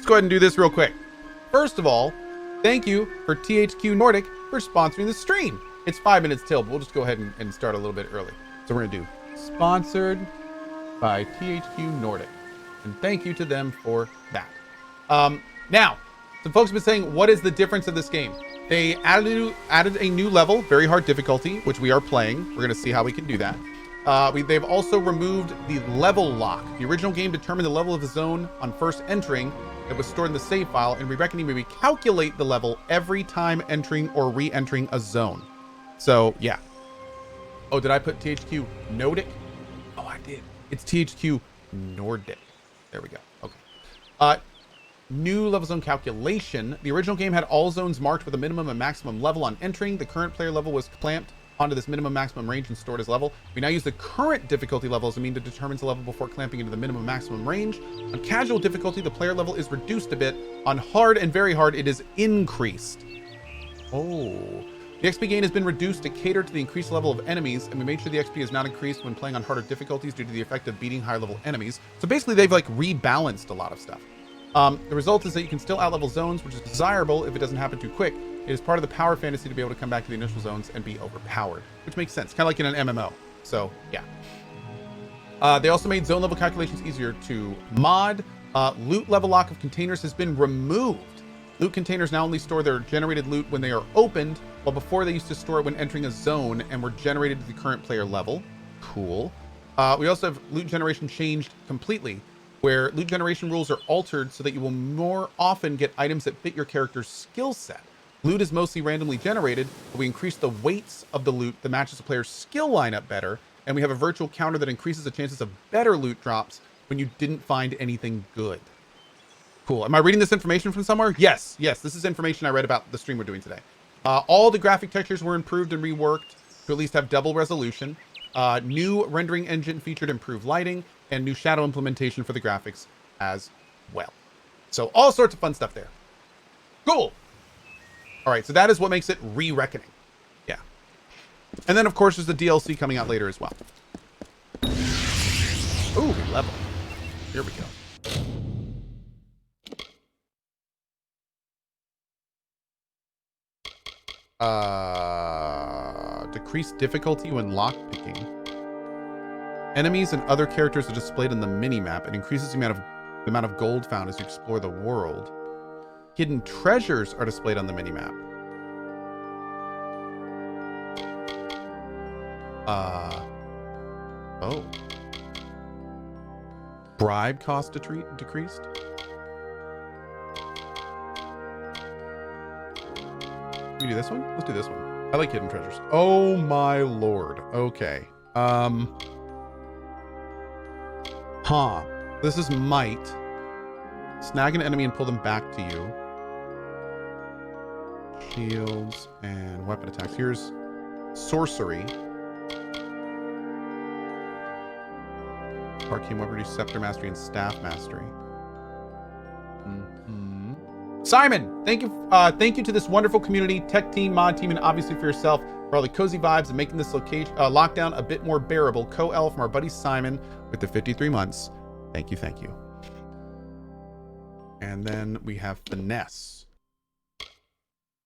go ahead and do this real quick. First of all, thank you for THQ Nordic for sponsoring the stream. It's 5 minutes till, but we'll just go ahead and start a little bit early. So we're gonna do sponsored by THQ Nordic. And thank you to them for that. Now, some folks have been saying, what is the difference of this game? They added a new level, very hard difficulty, which we are playing. We're gonna see how we can do that. They've also removed the level lock. The original game determined the level of the zone on first entering that was stored in the save file, and re-reckoning may recalculate the level every time entering or re-entering a zone. So, yeah. Oh, did I put THQ Nordic? Oh, I did. It's THQ Nordic. There we go. Okay. New level zone calculation. The original game had all zones marked with a minimum and maximum level on entering. The current player level was clamped onto this minimum maximum range and stored as level. We now use the current difficulty level as a mean to determine the level before clamping into the minimum maximum range. On casual difficulty, the player level is reduced a bit. On hard and very hard, it is increased. Oh. The XP gain has been reduced to cater to the increased level of enemies, and we made sure the XP is not increased when playing on harder difficulties due to the effect of beating higher level enemies. So basically, they've like rebalanced a lot of stuff. The result is that you can still outlevel zones, which is desirable if it doesn't happen too quick. It is part of the power fantasy to be able to come back to the initial zones and be overpowered, which makes sense, kind of like in an MMO. So yeah. They also made zone level calculations easier to mod. Loot level lock of containers has been removed. Loot containers now only store their generated loot when they are opened, while before they used to store it when entering a zone and were generated to the current player level. Cool. We also have loot generation changed completely, where loot generation rules are altered so that you will more often get items that fit your character's skill set. Loot is mostly randomly generated, but we increase the weights of the loot that matches the player's skill lineup better, and we have a virtual counter that increases the chances of better loot drops when you didn't find anything good. Cool. Am I reading this information from somewhere? Yes, this is information I read about the stream we're doing today. All the graphic textures were improved and reworked to at least have double resolution. New rendering engine featured improved lighting, and new shadow implementation for the graphics as well. So all sorts of fun stuff there. Cool. All right, so that is what makes it re-reckoning. Yeah. And then, of course, there's the DLC coming out later as well. Ooh, level. Here we go. Decrease difficulty when lockpicking. Enemies and other characters are displayed on the mini-map. It increases the amount of gold found as you explore the world. Hidden treasures are displayed on the mini-map. Oh. Bribe cost decreased? Can we do this one? Let's do this one. I like hidden treasures. Oh my lord. Okay. This is might. Snag an enemy and pull them back to you. Shields and weapon attacks. Here's sorcery. Arcane weapon, reduce scepter mastery and staff mastery. Simon, thank you to this wonderful community, tech team, mod team, and obviously for yourself for all the cozy vibes and making this lockdown a bit more bearable. Cohh from our buddy Simon with the 53 months. Thank you, thank you. And then we have finesse.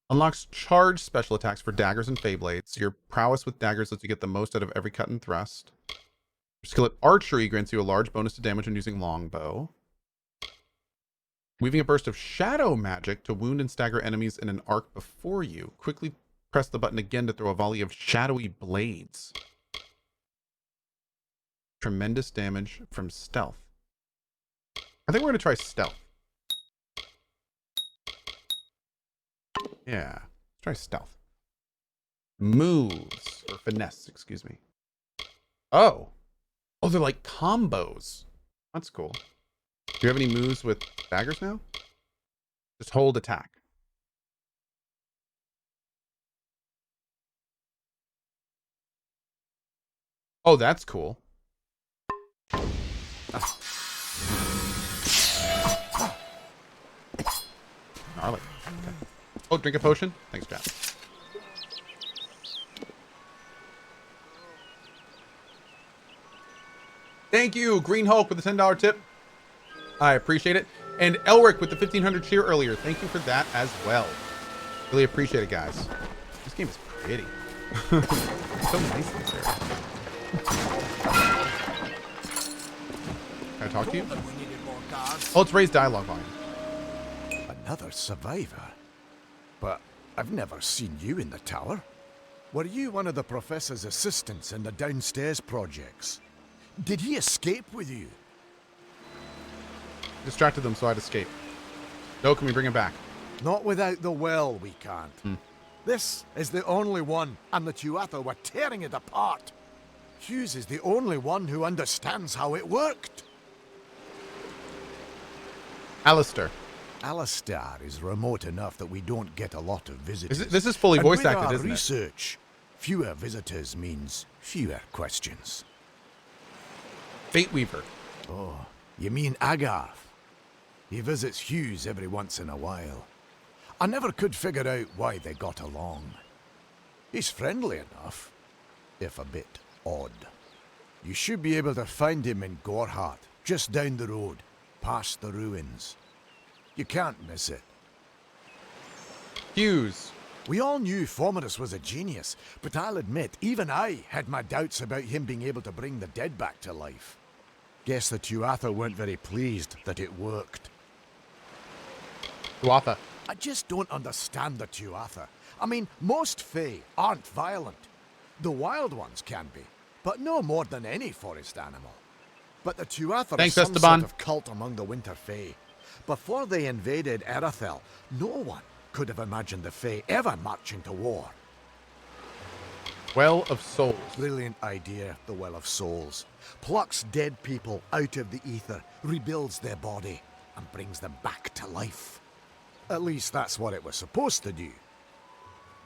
Unlocks charge special attacks for daggers and blades. Your prowess with daggers lets you get the most out of every cut and thrust. Your skill at archery grants you a large bonus to damage when using longbow. Weaving a burst of shadow magic to wound and stagger enemies in an arc before you. Quickly press the button again to throw a volley of shadowy blades. Tremendous damage from stealth. I think we're going to try stealth. Yeah, let's try stealth. Moves, or finesse, excuse me. Oh, they're like combos. That's cool. Do you have any moves with daggers now? Just hold attack. Oh, that's cool. Gnarly. Okay. Oh, drink a potion? Thanks, Pat. Thank you, Green Hulk, with the $10 tip. I appreciate it. And Elric with the 1500 cheer earlier. Thank you for that as well. Really appreciate it, guys. This game is pretty. So nice in this area. Can I talk to you? Oh, it's raised dialogue volume. Another survivor? But I've never seen you in the tower. Were you one of the professor's assistants in the downstairs projects? Did he escape with you? Distracted them, so I'd escape. No, can we bring him back? Not without the well, we can't. This is the only one, and the Tuatha were tearing it apart. Hughes is the only one who understands how it worked. Alistair. Alistair is remote enough that we don't get a lot of visitors. This is fully voice And with acted, our isn't it? research, fewer visitors means fewer questions. Fate Weaver. Oh, you mean Agarth? He visits Hughes every once in a while. I never could figure out why they got along. He's friendly enough, if a bit odd. You should be able to find him in Gorhart, just down the road, past the ruins. You can't miss it. Hughes. We all knew Fomerus was a genius, but I'll admit, even I had my doubts about him being able to bring the dead back to life. Guess the Tuatha weren't very pleased that it worked. Tuatha. I just don't understand the Tuatha. I mean, most Fae aren't violent. The wild ones can be, but no more than any forest animal. But the Tuatha are some Esteban. sort of cult among the Winter Fae. Before they invaded Erythel, no one could have imagined the Fae ever marching to war. Well of Souls. Brilliant idea, the Well of Souls. Plucks dead people out of the ether, rebuilds their body, and brings them back to life. At least that's what it was supposed to do.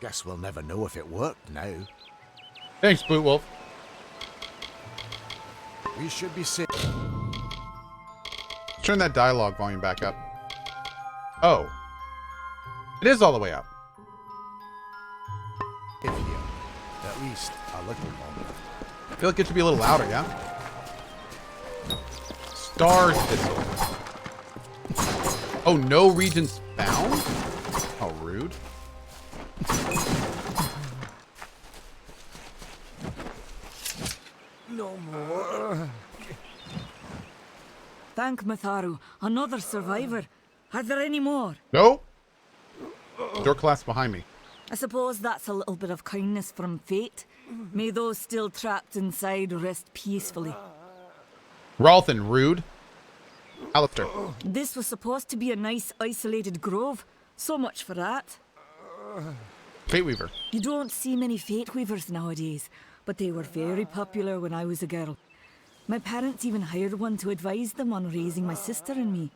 Guess we'll never know if it worked now. Thanks, Bootwolf. We should be safe. Turn that dialogue volume back up. Oh. It is all the way up. Here, at least a little longer. I feel like it should be a little louder, yeah? Star Thistle. Oh, no regions found? How rude. No more. Thank Matharu. Another survivor. Are there any more? No. Door class behind me. I suppose that's a little bit of kindness from fate. May those still trapped inside rest peacefully. Ralthan, rude. Alistair. This was supposed to be a nice isolated grove. So much for that. Fate Weaver. You don't see many fate weavers nowadays, but they were very popular when I was a girl. My parents even hired one to advise them on raising my sister and me.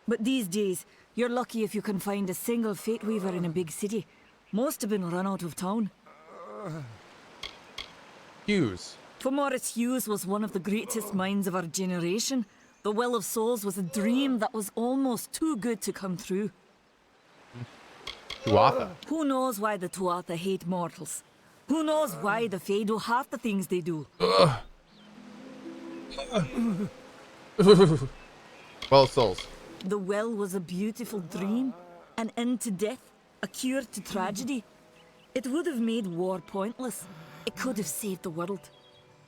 But these days, you're lucky if you can find a single fate weaver in a big city. Most have been run out of town. Hughes. Fomerus Hughes was one of the greatest minds of our generation. The Well of Souls was a dream that was almost too good to come true. Tuatha. Who knows why the Tuatha hate mortals? Who knows why the Fae do half the things they do? Well of Souls. The well was a beautiful dream, an end to death, a cure to tragedy. It would have made war pointless. It could have saved the world.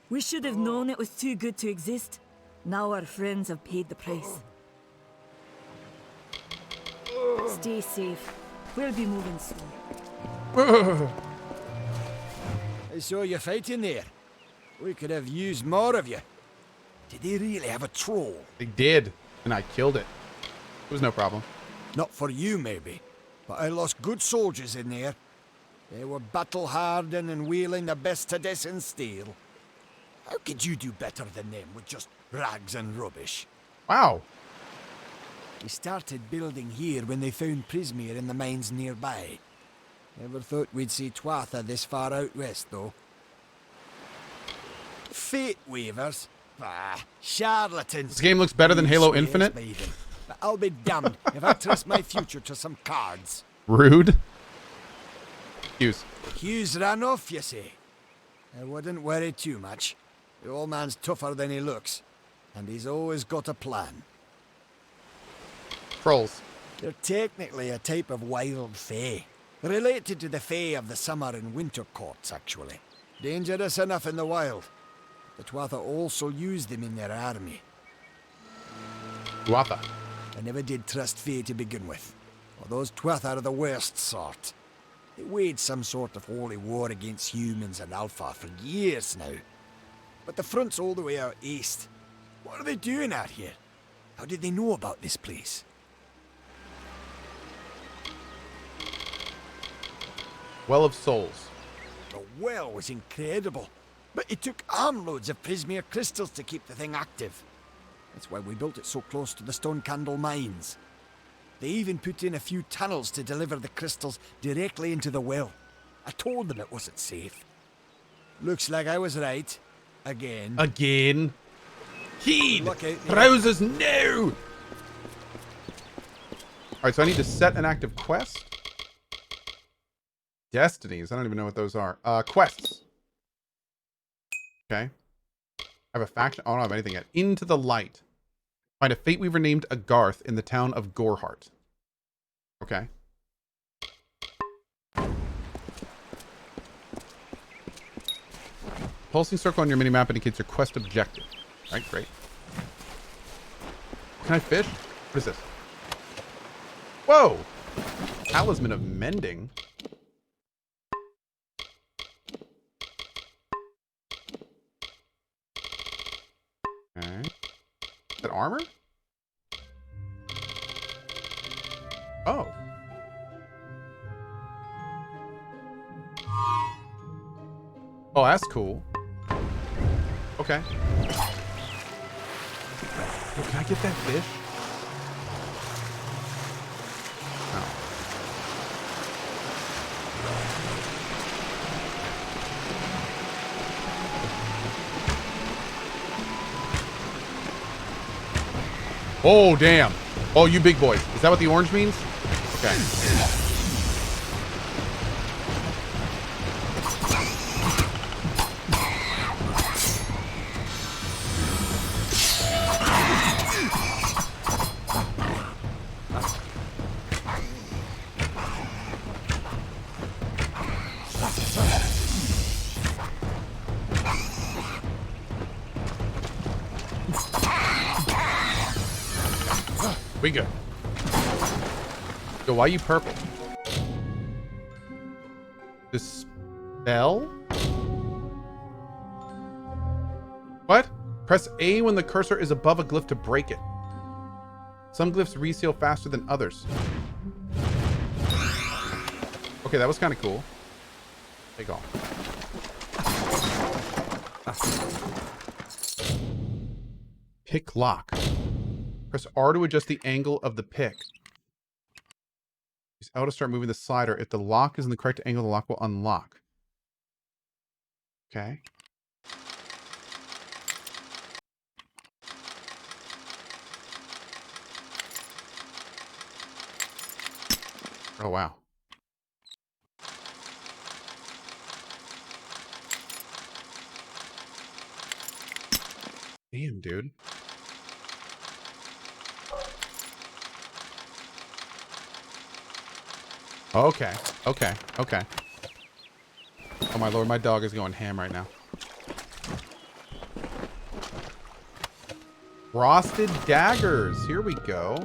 We should have known it was too good to exist. Now our friends have paid the price. Stay safe. We'll be moving soon. I saw you fighting there. We could have used more of you. Did they really have a troll? They did, and I killed it. It was no problem. Not for you, maybe, but I lost good soldiers in there. They were battle-hardened and wielding the best Tedescan steel. How could you do better than them with just rags and rubbish? Wow. We started building here when they found Prismere in the mines nearby. Never thought we'd see Tuatha this far out west, though. Fate weavers? Ah, charlatans. This game looks better than Halo Swears Infinite. by them. But I'll be damned if I trust my future to some cards. Rude. Hughes. Hughes ran off, you say? I wouldn't worry too much. The old man's tougher than he looks, and he's always got a plan. Trolls. They're technically a type of wild fae. Related to the fae of the summer and winter courts, actually. Dangerous enough in the wild. The Tuatha also use them in their army. Tuatha. I never did trust fae to begin with. Well, those Tuatha are the worst sort. They waged some sort of holy war against humans and Alpha for years now. But the front's all the way out east. What are they doing out here? How did they know about this place? Well of Souls. The well was incredible, but it took armloads of Prismere crystals to keep the thing active. That's why we built it so close to the Stone Candle mines. They even put in a few tunnels to deliver the crystals directly into the well. I told them it wasn't safe. Looks like I was right. Again. Again. Heed! Look out there. Trousers, no! Alright, so I need to set an active quest. Destinies. I don't even know what those are. Quests. Okay. I have a faction. Oh, I don't have anything yet. Into the Light. Find a Fate Weaver named Agarth in the town of Gorehart. Okay. Pulsing circle on your minimap indicates your quest objective. Alright, great. Can I fish? What is this? Whoa! Talisman of Mending. Okay. Is that armor? Oh. Oh, that's cool. Okay. Yo, can I get that fish? Oh. Oh, damn. Oh, you big boy. Is that what the orange means? Okay. We good. Yo, why are you purple? Dispel? What? Press A when the cursor is above a glyph to break it. Some glyphs reseal faster than others. Okay, that was kind of cool. Take off. Pick lock. Press R to adjust the angle of the pick. Use L to start moving the slider. If the lock is in the correct angle, the lock will unlock. Okay. Oh, wow. Damn, dude. Okay, okay, okay. Oh my lord, my dog is going ham right now. Frosted daggers. Here we go.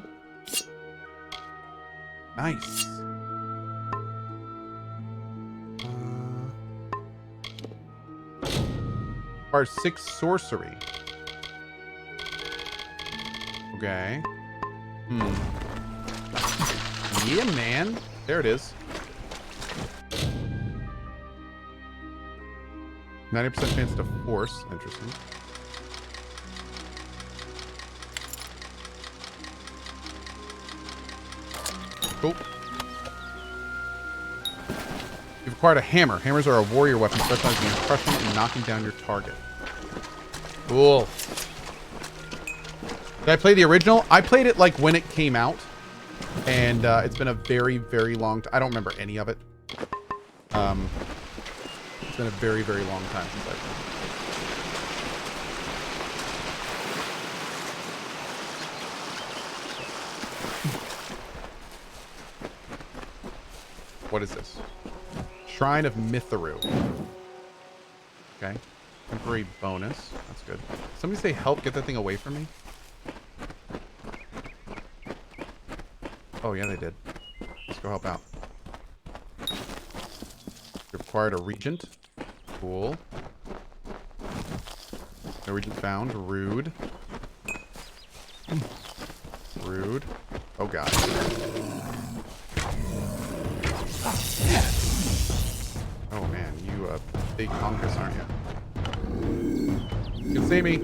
Nice. Requires 6 sorcery. Okay. Yeah, man. There it is. 90% chance to force. Interesting. Cool. You've acquired a hammer. Hammers are a warrior weapon specializing in crushing and knocking down your target. Cool. Did I play the original? I played it like when it came out. And it's been a very, very long time. I don't remember any of it. It's been a very, very long time since I played. What is this? Shrine of Mitharu. Okay. Temporary bonus. That's good. Somebody say help get that thing away from me. Oh, yeah, they did. Let's go help out. You required a regent. Cool. No regent found. Rude. Rude. Oh, God. Oh, man. You a big honkus, aren't you? You can see me.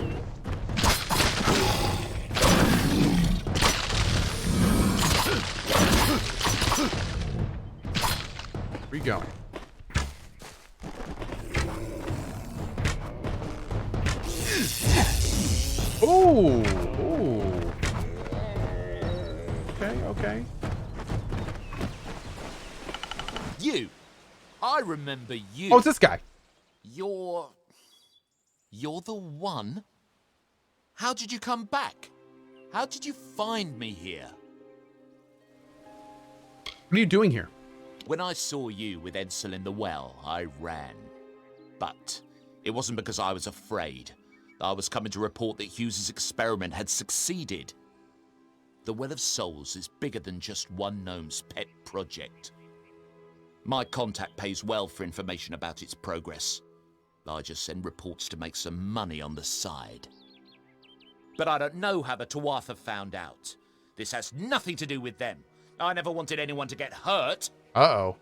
Where you going? Ooh. Ooh. Okay, okay. You. I remember you. Oh, it's this guy. You're the one? How did you come back? How did you find me here? What are you doing here? When I saw you with Edsel in the well, I ran. But it wasn't because I was afraid. I was coming to report that Hughes's experiment had succeeded. The Well of Souls is bigger than just one gnome's pet project. My contact pays well for information about its progress. I just send reports to make some money on the side. But I don't know how the Tuatha found out. This has nothing to do with them. I never wanted anyone to get hurt. Uh-oh.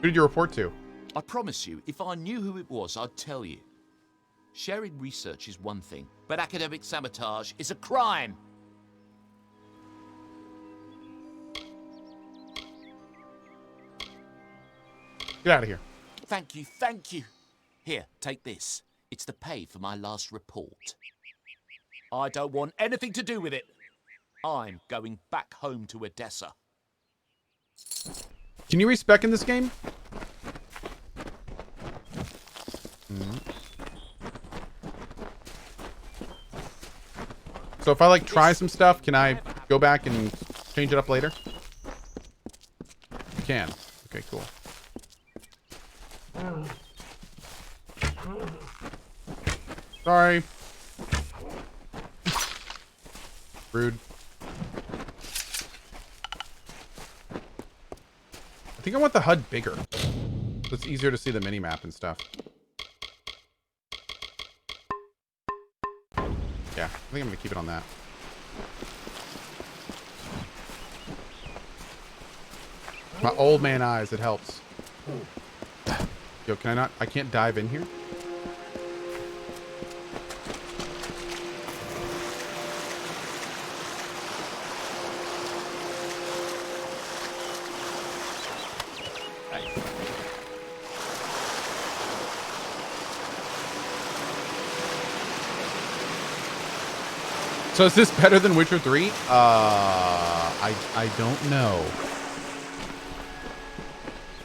Who did you report to? I promise you, if I knew who it was, I'd tell you. Sharing research is one thing, but academic sabotage is a crime. Get out of here. Thank you, thank you. Here, take this. It's the pay for my last report. I don't want anything to do with it. I'm going back home to Odessa. Can you respec in this game? So if I like try some stuff, can I go back and change it up later? You can. Okay, cool. Sorry. Rude. I think I want the HUD bigger. So it's easier to see the mini-map and stuff. Yeah, I think I'm gonna keep it on that. My old man eyes, it helps. Yo, can I not? I can't dive in here? So is this better than Witcher 3? I don't know.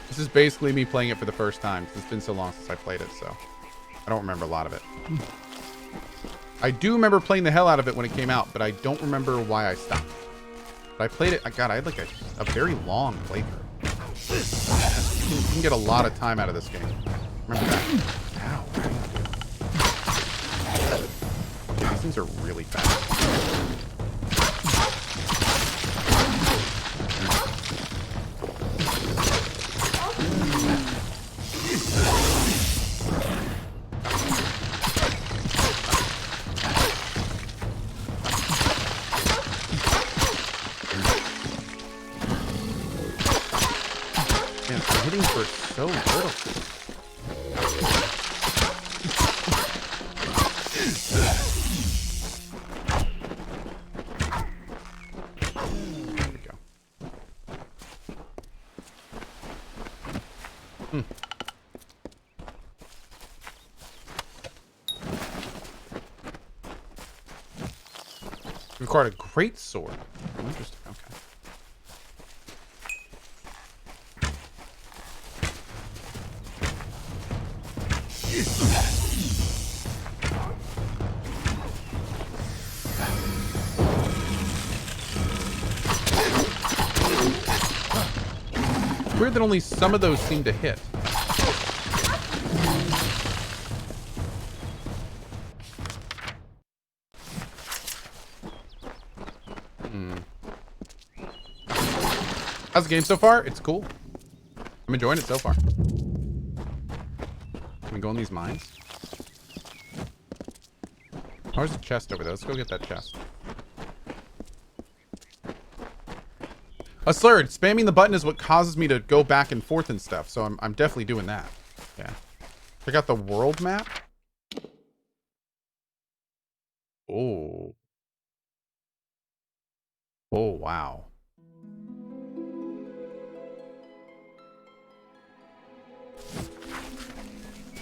This is basically me playing it for the first time. It's been so long since I played it, so I don't remember a lot of it. I do remember playing the hell out of it when it came out, but I don't remember why I stopped. But I played it. God, I had like a very long playthrough. You can get a lot of time out of this game. Remember that. Ow. Yeah, these things are really fast. Man, I'm hitting for so little. There we go. Required a great sword. Interesting. Okay. Weird that only some of those seem to hit. How's the game so far? It's cool. I'm enjoying it so far. Can we go in these mines? Oh, there's a chest over there. Let's go get that chest. A slurred. Spamming the button is what causes me to go back and forth and stuff. So I'm definitely doing that. Yeah. Check out the world map. Oh. Oh, wow.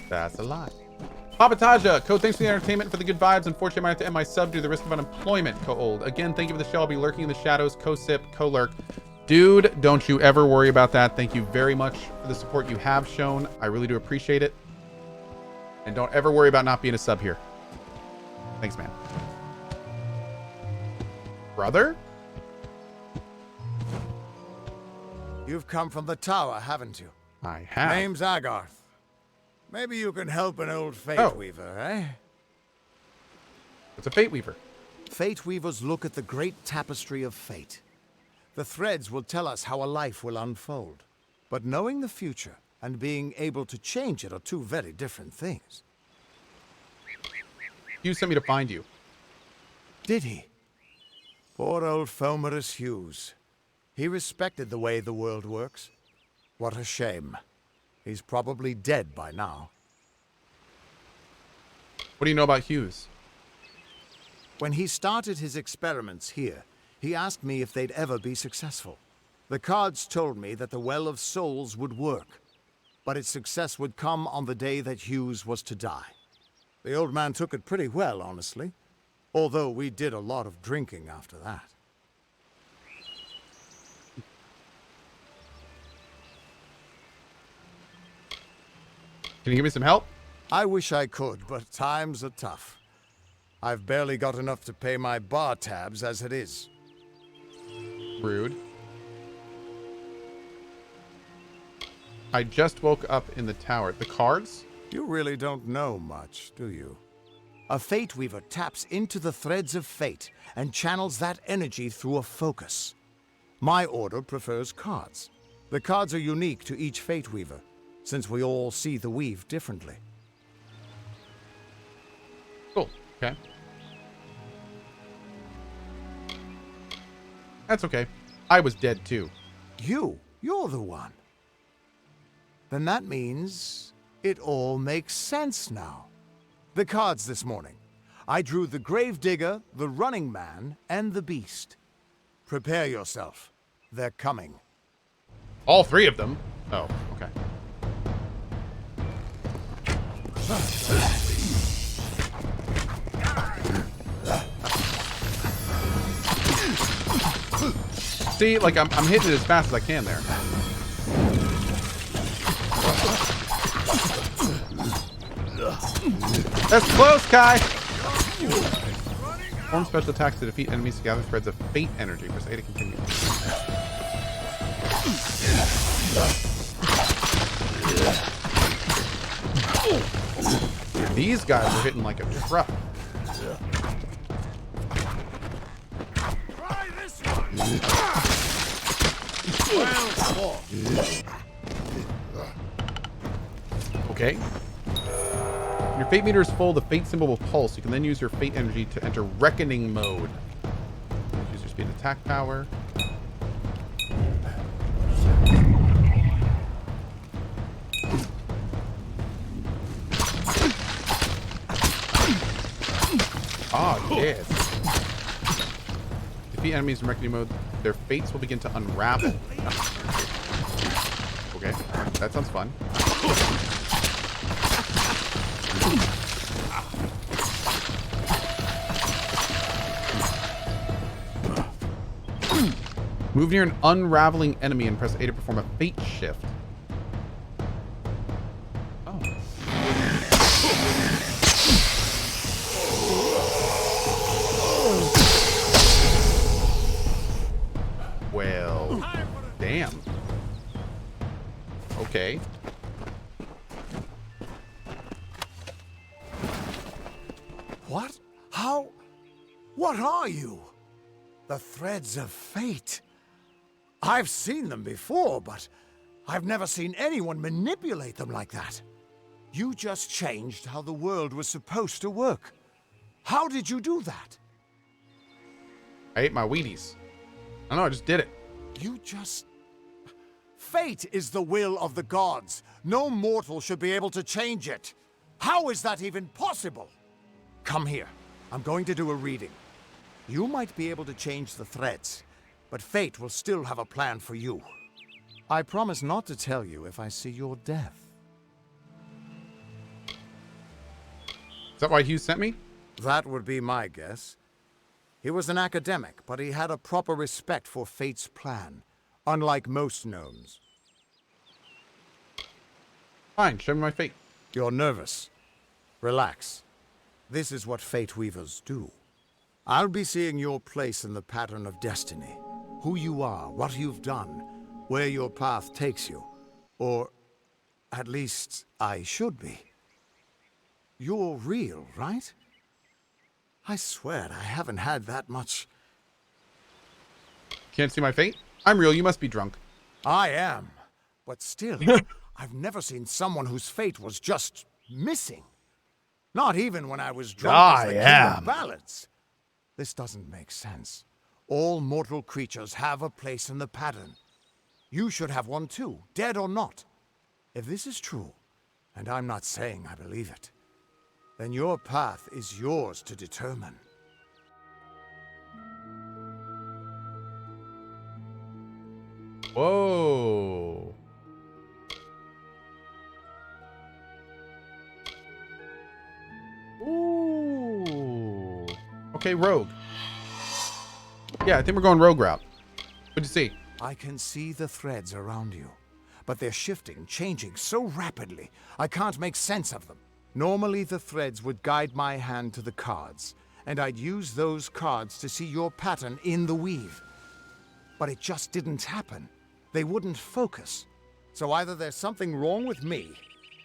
That's a lot. Papataja, Cohh, thanks for the entertainment and for the good vibes. Unfortunately, I might have to end my sub due to the risk of unemployment, Cohh. Again, thank you for the show. I'll be lurking in the shadows. Cohh-sip, Cohh-lurk. Dude, don't you ever worry about that. Thank you very much for the support you have shown. I really do appreciate it. And don't ever worry about not being a sub here. Thanks, man. Brother? You've come from the tower, haven't you? I have. Name's Agarth. Maybe you can help an old Fate Oh. Weaver, eh? It's a Fate Weaver. Fate Weavers look at the great tapestry of fate. The threads will tell us how a life will unfold. But knowing the future and being able to change it are two very different things. You sent me to find you. Did he? Poor old Fomerus Hughes. He respected the way the world works. What a shame. He's probably dead by now. What do you know about Hughes? When he started his experiments here, he asked me if they'd ever be successful. The cards told me that the Well of Souls would work, but its success would come on the day that Hughes was to die. The old man took it pretty well, honestly, although we did a lot of drinking after that. Can you give me some help? I wish I could, but times are tough. I've barely got enough to pay my bar tabs as it is. Rude. I just woke up in the tower. The cards? You really don't know much, do you? A Fate Weaver taps into the threads of fate and channels that energy through a focus. My order prefers cards. The cards are unique to each Fate Weaver, since we all see the weave differently. Cool. Okay. That's okay. I was dead too. You're the one. Then that means it all makes sense now. The cards this morning. I drew the Gravedigger, the Running Man, and the Beast. Prepare yourself. They're coming. All three of them? Oh, okay. See, like I'm hitting it as fast as I can there. That's close, Kai! Perform special attacks to defeat enemies to gather threads of fate energy. Press A to continue. These guys are hitting like a truck. Try this one. Okay. When your fate meter is full, the fate symbol will pulse. You can then use your fate energy to enter reckoning mode. Use your speed and attack power. Oh, yes. Defeat enemies in reckoning mode. Their fates will begin to unravel. Okay, that sounds fun. Move near an unraveling enemy and press A to perform a fate shift. Oh. Well, damn. Okay. What? How? What are you? The threads of fate. I've seen them before, but I've never seen anyone manipulate them like that. You just changed how the world was supposed to work. How did you do that? I ate my Wheaties. I know, I just did it. You just... Fate is the will of the gods. No mortal should be able to change it. How is that even possible? Come here. I'm going to do a reading. You might be able to change the threads, but fate will still have a plan for you. I promise not to tell you if I see your death. Is that why Hugh sent me? That would be my guess. He was an academic, but he had a proper respect for fate's plan, unlike most gnomes. Fine, show me my fate. You're nervous. Relax. This is what fate weavers do. I'll be seeing your place in the pattern of destiny. Who you are, what you've done, where your path takes you. Or, at least, I should be. You're real, right? I swear I haven't had that much. Can't see my fate? I'm real, you must be drunk. I am. But still, I've never seen someone whose fate was just missing. Not even when I was drunk as the king of ballads. This doesn't make sense. All mortal creatures have a place in the pattern. You should have one too, dead or not. If this is true, and I'm not saying I believe it, then your path is yours to determine. Whoa. Ooh. Okay, rogue. Yeah, I think we're going rogue route. What'd you see? I can see the threads around you, but they're shifting, changing so rapidly, I can't make sense of them. Normally, the threads would guide my hand to the cards, and I'd use those cards to see your pattern in the weave. But it just didn't happen. They wouldn't focus. So either there's something wrong with me,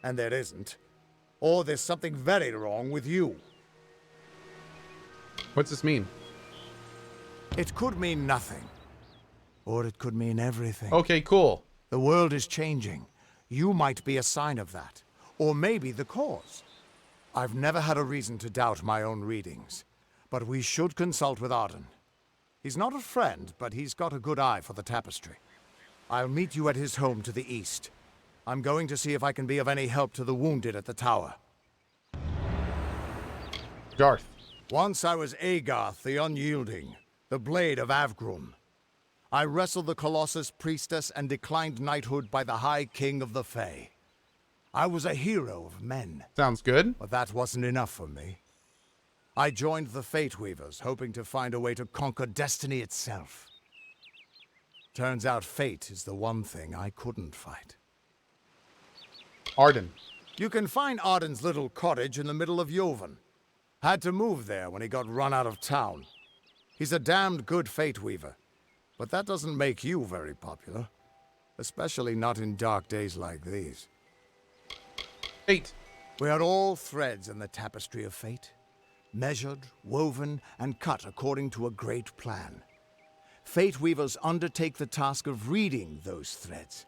and there isn't, or there's something very wrong with you. What's this mean? It could mean nothing, or it could mean everything. Okay, cool. The world is changing. You might be a sign of that. Or maybe the cause. I've never had a reason to doubt my own readings. But we should consult with Arden. He's not a friend, but he's got a good eye for the tapestry. I'll meet you at his home to the east. I'm going to see if I can be of any help to the wounded at the tower. Garth. Once I was Agarth the Unyielding, the Blade of Avgrum. I wrestled the Colossus priestess and declined knighthood by the High King of the Fae. I was a hero of men. Sounds good. But that wasn't enough for me. I joined the Fate Weavers, hoping to find a way to conquer destiny itself. Turns out fate is the one thing I couldn't fight. Arden. You can find Arden's little cottage in the middle of Joven. Had to move there when he got run out of town. He's a damned good Fate Weaver. But that doesn't make you very popular. Especially not in dark days like these. Fate. We are all threads in the tapestry of fate. Measured, woven, and cut according to a great plan. Fate Weavers undertake the task of reading those threads.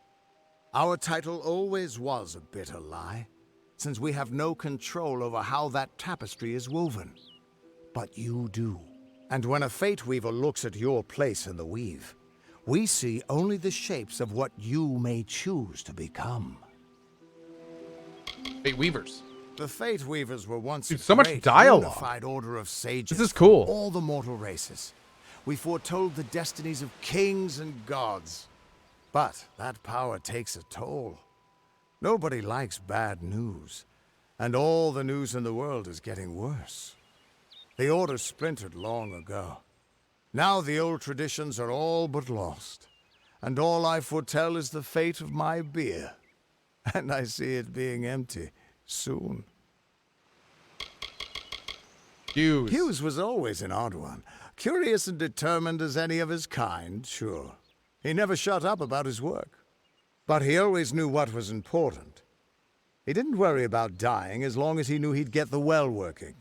Our title always was a bitter lie, since we have no control over how that tapestry is woven. But you do. And when a Fate Weaver looks at your place in the weave, we see only the shapes of what you may choose to become. Fate Weavers. The Fate Weavers were once Dude, so much great dialogue. unified order of sages. This is cool. from all the mortal races. We foretold the destinies of kings and gods. But that power takes a toll. Nobody likes bad news. And all the news in the world is getting worse. The order splintered long ago. Now the old traditions are all but lost. And all I foretell is the fate of my beer. And I see it being empty soon. Hughes. Hughes was always an odd one. Curious and determined as any of his kind, sure. He never shut up about his work. But he always knew what was important. He didn't worry about dying as long as he knew he'd get the well working.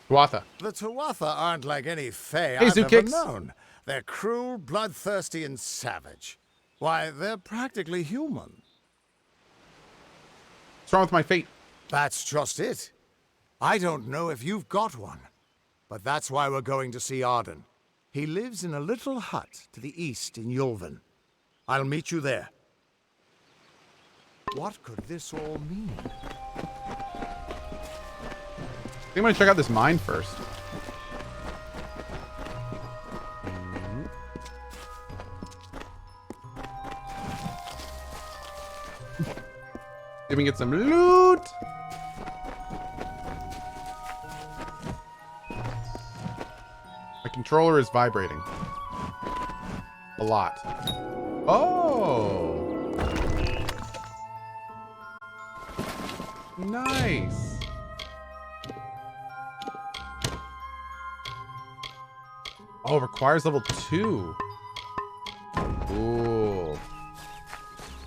Tuatha. The Tuatha aren't like any Fae Hey, I've ever Zookix. known. They're cruel, bloodthirsty, and savage. Why, they're practically human. What's wrong with my fate? That's just it. I don't know if you've got one, but that's why we're going to see Arden. He lives in a little hut to the east in Yulven. I'll meet you there. What could this all mean? I think I'm gonna check out this mine first. See if we can get some loot. My controller is vibrating. A lot. Oh! Nice. Oh, requires level 2. Ooh.